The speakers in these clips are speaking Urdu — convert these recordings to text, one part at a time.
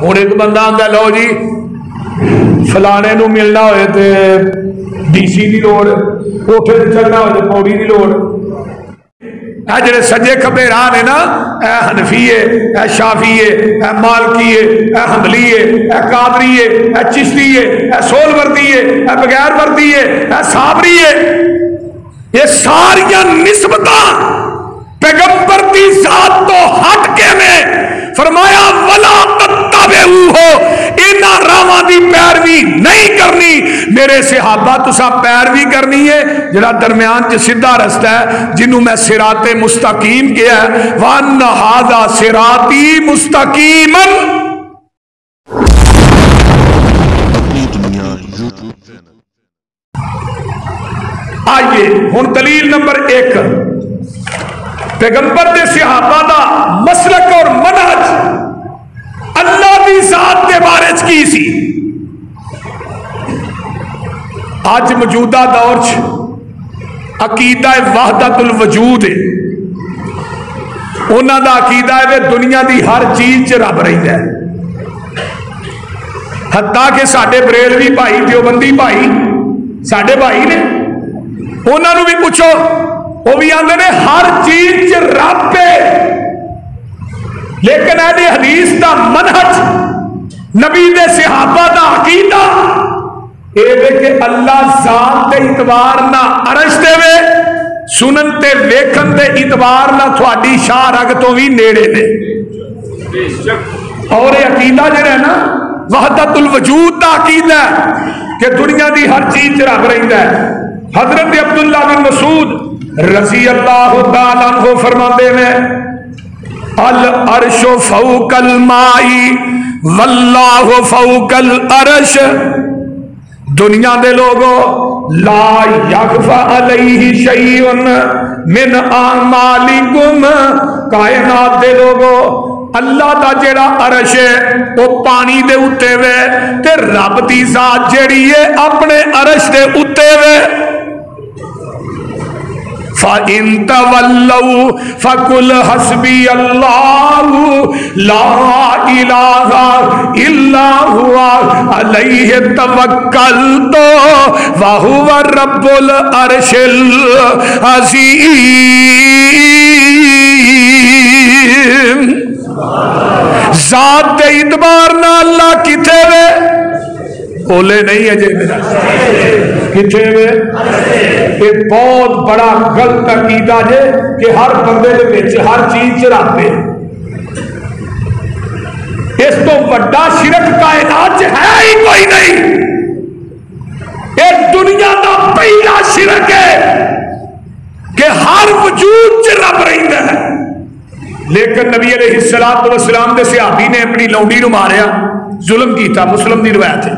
ہوں ایک بندہ آتا لو جی فلانے نو ملنا ہوئے تے ڈی سی کی لوڑ، کوٹھے تے چڑھنا ہوئے تے پوڑی کی لوڑ. اے جڑے سجے کھبے راہ نے نا، اے حنفی ہے، اے شافعی ہے، اے مالکی ہے، اے حنبلی ہے، اے قادری ہے، اے چشتی ہے، اے سول وردی ہے، اے بغیر وردی ہے، اے صابری ہے، یہ ساریاں نسبتاں پیغمبر دی ذات تو ہٹ کے میں فرمایا ولا تتبعوہ، انہاں راواں دی پیروی نہیں کرنی. میرے صحابہ تسا پیروی کرنی ہے جڑا درمیان چ سیدھا رستہ ہے جنوں میں صراط مستقیم کیا ہے. وان ھذا صراطی مستقیما. اپنی دنیا یوٹیوب چینل. آئیے ہن دلیل نمبر 1، پیغمبر دے صحابہ دا مسلک اور منہج اللہ دی ذات دے بارے چ کی سی. اج موجودہ دور چ عقیدہ وحدت الوجود ہے. انہاں دا عقیدہ ہے دنیا دی ہر چیز چ رب رہندا ہے. حتیٰ کہ ساڈے بریلوی بھائی دیوبندی بھائی ساڈے بھائی نے، انہاں نو بھی پوچھو وہ بھی آندے نے ہر چیز چ رب ہے. لیکن اہل حدیث دا منہج، نبی دے صحابہ دا عقیدہ اے وے کہ اللہ ذات دے اعتبار نہ عرش دے وے، سنن تے ویکھن دے اعتبار نہ تھوڑی شاہ رگ تو بھی نیڑے نے. اور یہ عقیدہ جڑا ہے نا وحدت الوجود دا عقیدہ ہے کہ دنیا دی ہر چیز چ رب رہندا ہے. حضرت عبداللہ بن مسعود رضی اللہ تعالیٰ عنہ فرماتے ہیں العرش فوق الماء واللہ فوق العرش. دنیا دے لوگوں لا یخفی علیہ شیء من اعمالکم، کائنات دے لوگوں اللہ دا جیڑا عرش ہے وہ پانی دے اتے وے تے رب دی ذات جیڑی ہے اپنے عرش دے اتے وے. فَإِن تَوَلَّوْا فَقُلْ حَسْبِيَ اللَّهُ لَا إِلَٰهَ إِلَّا هُوَ عَلَيْهِ تَوَكَّلْتُ وَهُوَ رَبُّ الْعَرْشِ الْعَظِيمِ. ذات دے اعتبار نہ اللہ کتے وے بولے نہیں ہے جی کتنے میں. یہ بہت بڑا غلط عقیدہ ہے کہ ہر بندے دے وچ ہر چیز چ رب ہے. اس تو بڑا شرک کائنات چ ہے ہی کوئی نہیں. یہ دنیا دا پہلا شرک ہے کہ ہر وجود چ رب رہندا ہے. لیکن نبی علیہ الصلوۃ والسلام دے صحابی نے اپنی لونڈی نو ماریا، ظلم کیتا، مسلم دی روایت ہے.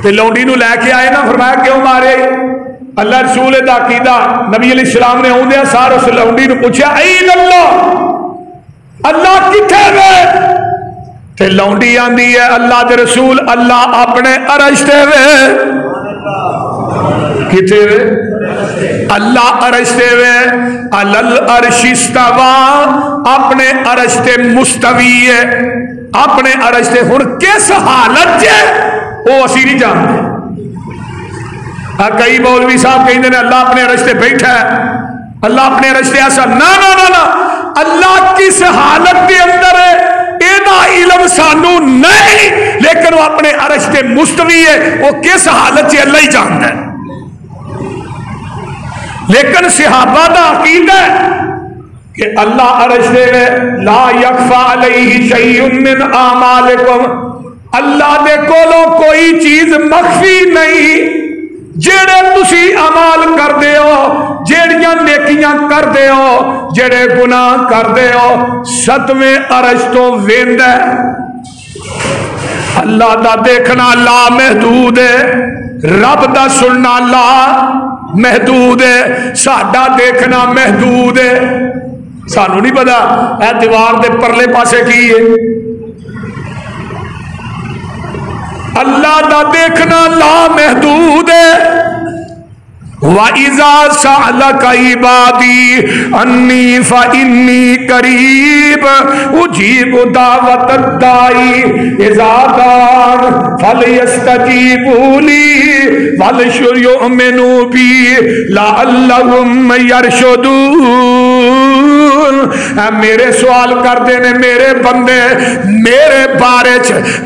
تے لونڈی نو لے کے آئے نا، فرمایا کیوں مارے؟ اللہ رسول دا عقیدہ نبی علیہ السلام نے اوندیا سار اس لونڈی نو پوچھا این اللہ، اللہ کتھے وے؟ تے لونڈی آندی ہے اللہ دے رسول اللہ اپنے عرش تے وے. کتھے وے؟ اللہ عرش تے وے. علل عرش استوا، اپنے عرش تے مستوی ہے، اپنے عرش تے. ہن کس حالت ہے وہ اسی نہیں جانتے. کئی مولوی صاحب کہتے ہیں اللہ اپنے عرش تے بیٹھا ہے، اللہ اپنے عرش تے ایسا. نہ اللہ کس حالت کے اندر ہے یہ علم سانو نہیں، لیکن وہ اپنے عرش تے مستوی ہے. وہ کس حالت سے اللہ ہی جانتا ہے. لیکن صحابہ دا عقیدہ ہے کہ اللہ عرش دے لا یخفی علیہ شیء من اعمالکم، اللہ دے کولوں کوئی چیز مخفی نہیں. جیڑے تسی عمال کر دے ہو، جیڑیاں نیکیاں کر دے ہو، جیڑے گناہ کر دے ہو، ستویں عرش تو ویندا ہے. اللہ دا دیکھنا لا محدود ہے، رب دا سننا لا محدود ہے، ساڈا دیکھنا محدود ہے. سانو نہیں پتا اے دیوار دے پرلے پاسے کی ہے. اللہ دا دیکھنا لا محدود ہے. وَإِذَا سَأَلَكَ عِبَادِي أَنِّي فَإِنِّي قَرِيبٌ أُجِيبُ دَعْوَةَ الدَّاعِ إِذَا دَعَانِ فَلْيَسْتَجِيبُوا لِي وَلْيُؤْمِنُوا بِي لَعَلَّهُمْ يَرْشُدُونَ۔ میرے سوال کرتے نے میرے بندے میرے بارے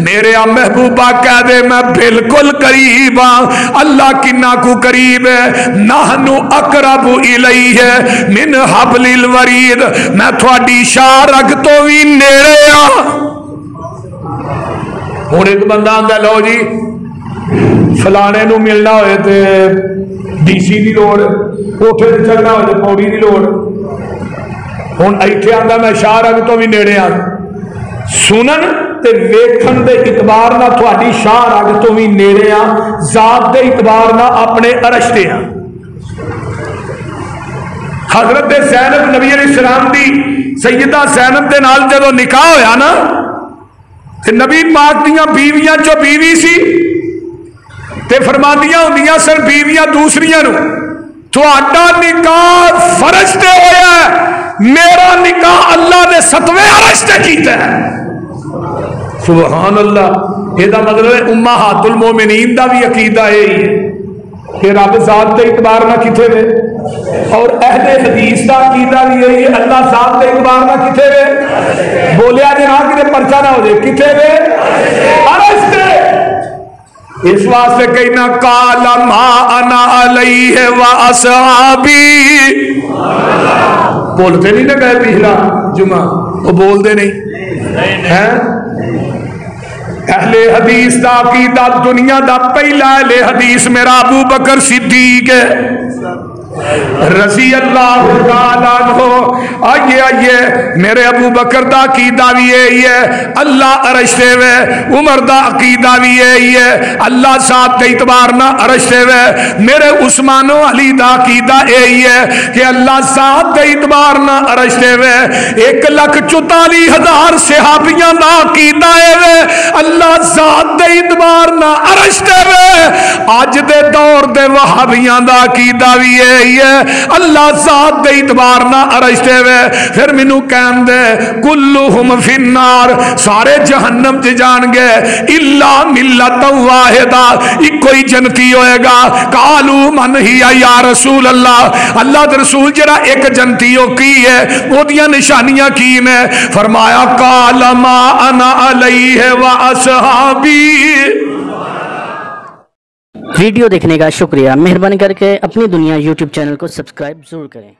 میرے محبوبہ کہہ دے میں بالکل قریب ہاں۔ اللہ کنا کو قریب ہے، نحن اقرب الیہ من حبل الورید، میں تھوڑی شاہ رگ تو بھی نیڑے ہاں۔ ہوں ایک بندہ آندا لو جی فلانے نو ملنا ہوئے تے ڈی سی دی لوڑ، کوٹھے تے چڑھنا ہوئے تے پوڑی دی لوڑ، ہوں ایتھے آندا میں شاہ رگ تو بھی نیڑے ہاں۔ سنن تے ویکھن دے اعتبار نہ تھوڑی شاہ رگ تو بھی نیڑے ہاں، ذات دے اعتبار نہ اپنے عرش تے ہاں۔ حضرت زینب نبی علیہ السلام دی سیدہ زینب دے نال جدو نکاح ہویا نا تے نبی پاک دیاں بیویاں جو بیوی سی تے فرماندیاں ہوندیاں سن بیویاں دوسریاں نو تہاڈا نکاح فرض تے ہویا ہے، میرا نکاح اللہ نے ستویں عرش تے کیتا ہے۔ سبحان اللہ۔ یہ مطلب ہے امہات المومنین دا بھی عقیدہ یہی ہے کہ رب ذات دے اعتبار نہ کتے وے، اور اہل حدیث دا عقیدہ بھی یہی ہے اللہ ذات دے اعتبار نہ کتے وے۔ بولیا جی نہ کہ پرچہ نہ ہو جائے، کتے وے؟ عرش تے۔ اس واسطے کہنا قال ما انا علیہ واصحابی، بولتے نہیں نہ گئے پچھلا جمعہ، وہ بول دے نہیں ہیں۔ اہل حدیث دا عقیدہ دنیا دا پہلا اہل حدیث میرا ابو بکر صدیق ہے رضی اللہ تعالیٰ عنہ۔ آئیے آئیے میرے ابو بکر دا عقیدہ بھی یہی ہے اللہ عرش دے وے، عمر دا عقیدہ بھی یہی ہے اللہ ذات دے اعتبار نہ عرش دے وے، میرے عثمان و علی دا عقیدہ یہی ہے کہ اللہ ذات دے اعتبار نہ عرش دے وے۔ 1,44,000 صحابیاں دا عقیدہ ہے اللہ ذات دے اعتبار نہ عرش دے وے۔ آج دے دور دے وہابیاں دا عقیدہ بھی ہے اللہ ذات دے اعتبار نہ عرش دے وے۔ پھر مینوں کہن دے کلہم فی النار، سارے جہنم تے جان گے الا ملت واحدہ، ایک کوئی جنتی ہوئے گا۔ قالوا من ہی یا رسول اللہ، اللہ دے رسول جڑا ایک جنتی ہو کی ہے وہ دیاں نشانیاں کی نے؟ فرمایا قال ما انا علیہ واصحابی۔ ویڈیو دیکھنے کا شکریہ، مہربانی کر کے اپنی دنیا یوٹیوب چینل کو سبسکرائب ضرور کریں۔